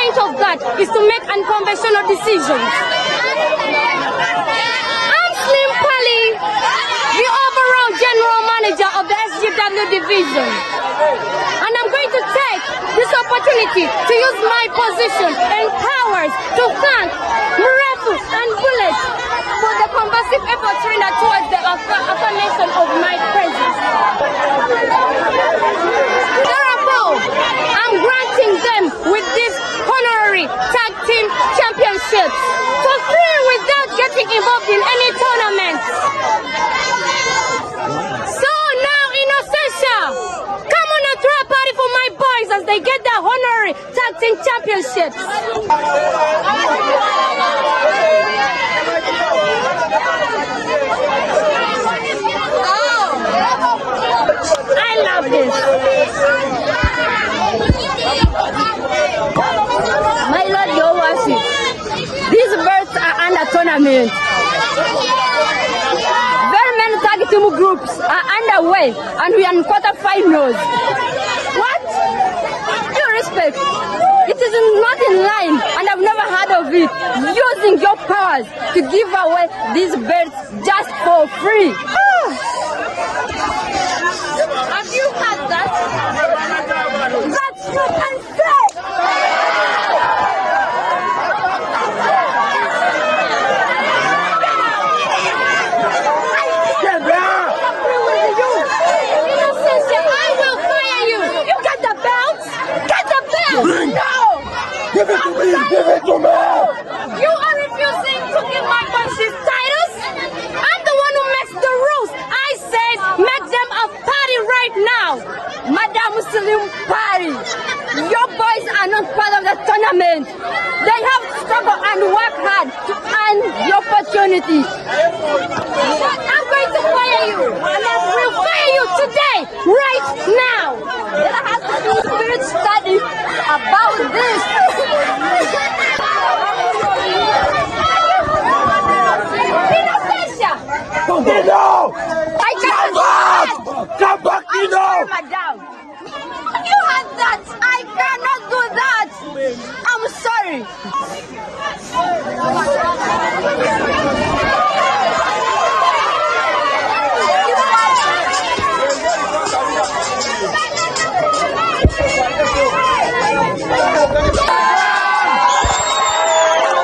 point of that is to make unconventional decisions. I'm Slim Pali, the overall general manager of the SGW division. And I'm going to take this opportunity to use my position and powers to thank Mrefu and Bullet for the conversive efforts rendered towards the affirmation of my presence. Therefore, I'm granting them with this honorary tag team championships for free without getting involved in any tournament. So now, Innocentia, come on and throw a party for my boys as they get their honorary tag team championships. I love this. My Lord, your worship, these birds are under tournament. Very many tag team groups are underway and we are in quarterfinals. What? Due respect, it is not in line and I've never heard of it. Using your powers to give away these birds just for free. Have you had that? That's what I said! I will fire you! You get the belt? Get the belt! No! Give it to me! Give it to me! You are refusing to give my boys titles? I'm the one who makes the rules. I said make them a party right now. Madam Muslim party. Your boys are not part of the tournament. They have to struggle and work hard to earn the opportunity. But I'm going to fire you. And I will fire you today, right now. There has to be a spirit study about this.